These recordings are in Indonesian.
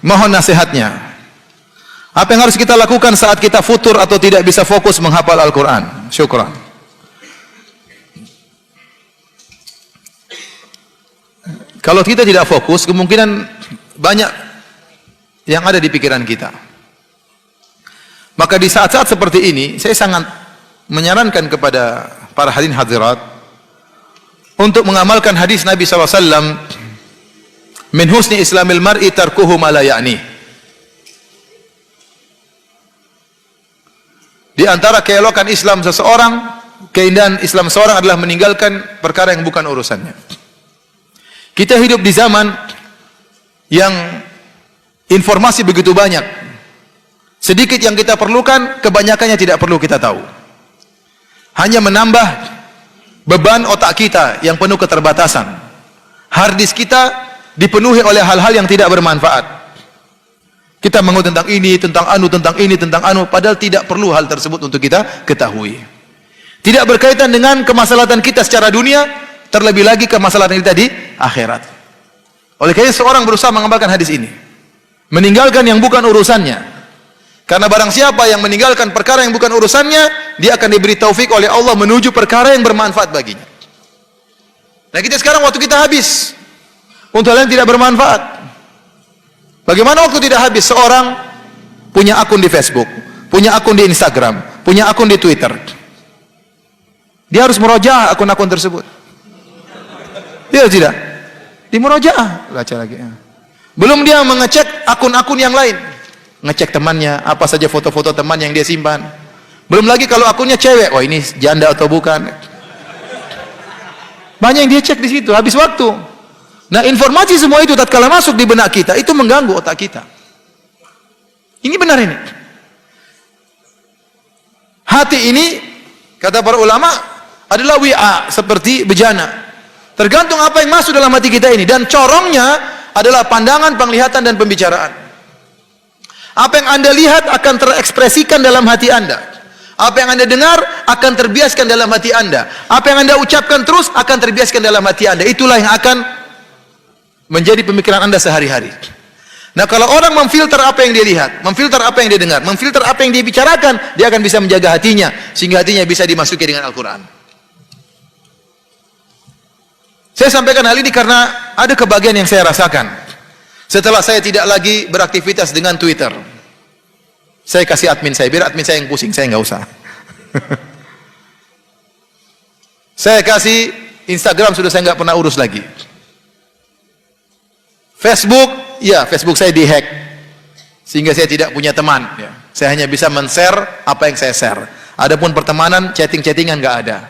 Mohon nasihatnya. Apa yang harus kita lakukan saat kita futur atau tidak bisa fokus menghafal Al-Quran? Syukran. Kalau kita tidak fokus, kemungkinan banyak yang ada di pikiran kita. Maka di saat-saat seperti ini, saya sangat menyarankan kepada para hadirin hadirat untuk mengamalkan hadis Nabi SAW, min husni islamil mar'i tarkuhu ma la ya'ni. Di antara keelokan Islam seseorang, keindahan Islam seseorang adalah meninggalkan perkara yang bukan urusannya. Kita hidup di zaman yang informasi begitu banyak. Sedikit yang kita perlukan, kebanyakannya tidak perlu kita tahu. Hanya menambah beban otak kita yang penuh keterbatasan. Hard disk kita dipenuhi oleh hal-hal yang tidak bermanfaat. Kita mengutuk tentang ini, tentang anu, tentang ini, tentang anu, padahal tidak perlu hal tersebut untuk kita ketahui. Tidak berkaitan dengan kemaslahatan kita secara dunia, terlebih lagi kemaslahatan kita di akhirat. Oleh karena seorang berusaha mengamalkan hadis ini, meninggalkan yang bukan urusannya. Karena barang siapa yang meninggalkan perkara yang bukan urusannya, dia akan diberi taufik oleh Allah menuju perkara yang bermanfaat baginya. Nah, kita sekarang waktu kita habis untuk hal yang tidak bermanfaat. Bagaimana waktu tidak habis? Seorang punya akun di Facebook, punya akun di Instagram, punya akun di Twitter. Dia harus murojaah akun-akun tersebut. Dia tidak? Di murojaah, baca lagi. Belum dia mengecek akun-akun yang lain, ngecek temannya, apa saja foto-foto teman yang dia simpan. Belum lagi kalau akunnya cewek, wah ini janda atau bukan. Banyak yang dia cek di situ, habis waktu. Nah, informasi semua itu tatkala masuk di benak kita, itu mengganggu otak kita. Ini benar ini. Hati ini, kata para ulama, adalah wi'a, seperti bejana. Tergantung apa yang masuk dalam hati kita ini. Dan corongnya adalah pandangan, penglihatan, dan pembicaraan. Apa yang Anda lihat akan terekspresikan dalam hati Anda. Apa yang Anda dengar akan terbiaskan dalam hati Anda. Apa yang Anda ucapkan terus akan terbiaskan dalam hati Anda. Itulah yang akan menjadi pemikiran Anda sehari-hari. Nah, kalau orang memfilter apa yang dia lihat, memfilter apa yang dia dengar, memfilter apa yang dia bicarakan, dia akan bisa menjaga hatinya, sehingga hatinya bisa dimasuki dengan Al-Quran. Saya sampaikan hal ini karena ada kebahagiaan yang saya rasakan. Setelah saya tidak lagi beraktivitas dengan Twitter, saya kasih admin saya, biar admin saya yang pusing, saya nggak usah. Saya kasih Instagram, sudah saya nggak pernah urus lagi. Facebook, ya Facebook saya dihack, sehingga saya tidak punya teman. Ya. Saya hanya bisa men-share apa yang saya share. Adapun pertemanan, chatting-chattingan nggak ada.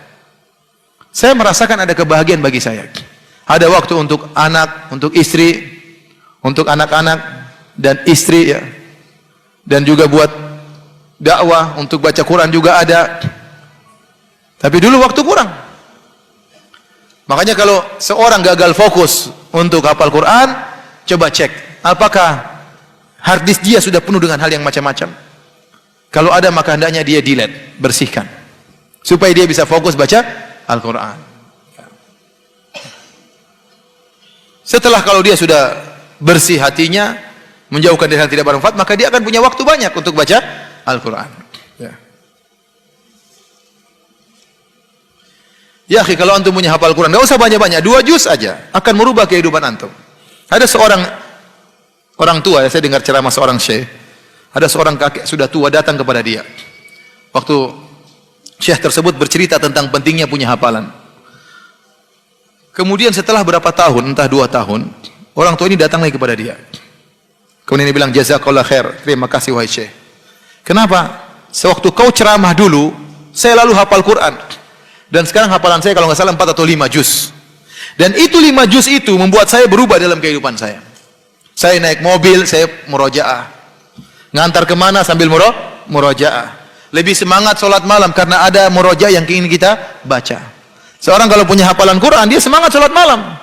Saya merasakan ada kebahagiaan bagi saya. Ada waktu untuk anak, untuk istri, untuk anak-anak dan istri, ya. Dan juga buat dakwah, untuk baca Quran juga ada. Tapi dulu waktu kurang. Makanya kalau seorang gagal fokus untuk hafal Quran, coba cek, apakah hard disk dia sudah penuh dengan hal yang macam-macam. Kalau ada, maka hendaknya dia delete, bersihkan, supaya dia bisa fokus baca Al-Quran. Setelah kalau dia sudah bersih hatinya, menjauhkan dari hal tidak bermanfaat, maka dia akan punya waktu banyak untuk baca Al-Quran. Ya, kalau antum punya hafal Quran, nggak usah banyak-banyak, 2 juz aja akan merubah kehidupan antum. Ada seorang orang tua, ya, saya dengar ceramah seorang syekh. Ada seorang kakek sudah tua datang kepada dia. Waktu syekh tersebut bercerita tentang pentingnya punya hafalan. Kemudian setelah berapa tahun, entah 2 tahun, orang tua ini datang lagi kepada dia. Kemudian dia bilang, jazakallah khair, terima kasih wahai syekh. Kenapa? Sewaktu kau ceramah dulu, saya lalu hafal Quran. Dan sekarang hafalan saya kalau nggak salah 4 atau 5 juz. Dan itu 5 juz itu membuat saya berubah dalam kehidupan saya. Saya naik mobil, saya murojaah. Ngantar kemana sambil murojaah. Lebih semangat sholat malam karena ada murojaah yang ingin kita baca. Seorang kalau punya hafalan Quran, dia semangat sholat malam.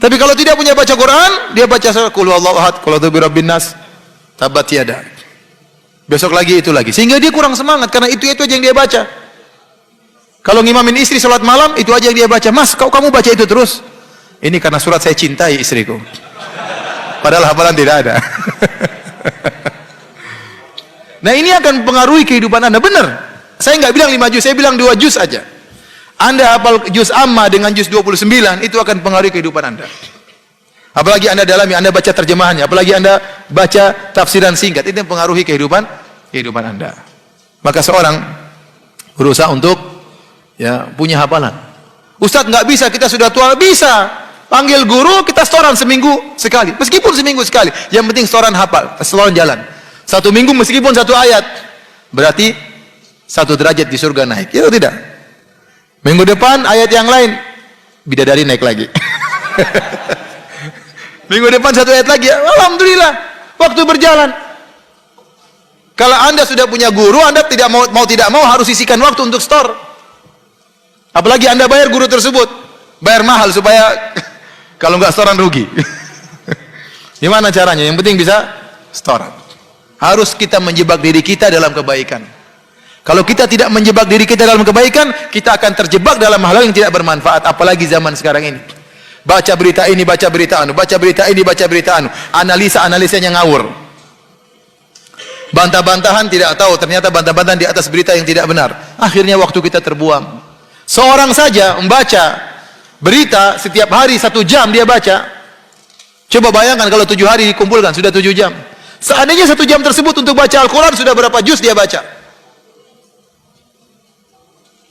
Tapi kalau tidak punya baca Quran, dia baca qul huwallahu ahad, qul a'udzu birabbin nas, tabat yada. Besok lagi itu lagi. Sehingga dia kurang semangat karena itu aja yang dia baca. Kalau ngimamin istri sholat malam, itu aja yang dia baca. Mas, kamu baca itu terus? Ini karena surat saya cintai istriku. Padahal hafalan tidak ada. Nah, ini akan pengaruhi kehidupan Anda. Benar. Saya nggak bilang 5 juz, saya bilang 2 juz aja. Anda hafal juz amma dengan juz 29, itu akan pengaruhi kehidupan Anda. Apalagi Anda dalami, Anda baca terjemahannya, apalagi Anda baca tafsiran singkat, itu yang pengaruhi kehidupan Anda. Maka seorang berusaha untuk punya hafalan. Ustadz, nggak bisa, kita sudah tua. Bisa. Panggil guru, kita setoran seminggu sekali. Meskipun seminggu sekali, yang penting setoran hafal, setoran jalan. 1 minggu meskipun 1 ayat, berarti 1 derajat di surga naik. Ya tidak? Minggu depan ayat yang lain, bidadari naik lagi. Minggu depan 1 ayat lagi, alhamdulillah, waktu berjalan. Kalau Anda sudah punya guru, Anda tidak mau harus sisihkan waktu untuk store. Apalagi Anda bayar guru tersebut, bayar mahal supaya kalau nggak setoran rugi. Gimana caranya? Yang penting bisa setoran. Harus kita menjebak diri kita dalam kebaikan. Kalau kita tidak menjebak diri kita dalam kebaikan, kita akan terjebak dalam hal yang tidak bermanfaat. Apalagi zaman sekarang ini. Baca berita ini, baca berita anu, baca berita ini, baca berita anu. Analisanya ngawur. Bantah-bantahan tidak tahu, ternyata bantah-bantahan di atas berita yang tidak benar. Akhirnya waktu kita terbuang. Seorang saja membaca berita setiap hari 1 jam dia baca. Coba bayangkan kalau 7 hari dikumpulkan, sudah 7 jam. Seandainya 1 jam tersebut untuk baca Al-Quran, sudah berapa juz dia baca?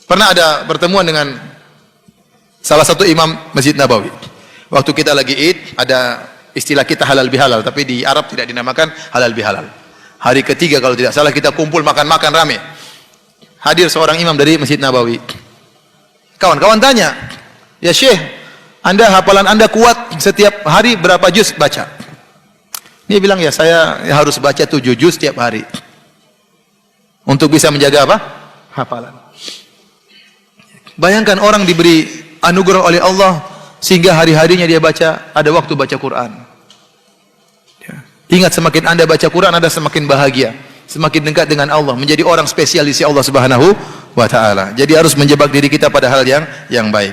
Pernah ada pertemuan dengan salah satu imam Masjid Nabawi. Waktu kita lagi Id, ada istilah kita halal bihalal, tapi di Arab tidak dinamakan halal bihalal. Hari ketiga kalau tidak salah kita kumpul makan-makan rame. Hadir seorang imam dari Masjid Nabawi. Kawan-kawan tanya, ya Syekh, hafalan Anda kuat setiap hari berapa juz baca? Dia bilang, ya saya harus baca 7 juz setiap hari. Untuk bisa menjaga apa? Hafalan. Bayangkan orang diberi anugerah oleh Allah sehingga hari-harinya dia baca, ada waktu baca Quran. Ingat, semakin Anda baca Quran, Anda semakin bahagia, semakin dekat dengan Allah, menjadi orang spesial di sisi Allah Subhanahu wa taala. Jadi harus menjebak diri kita pada hal yang baik.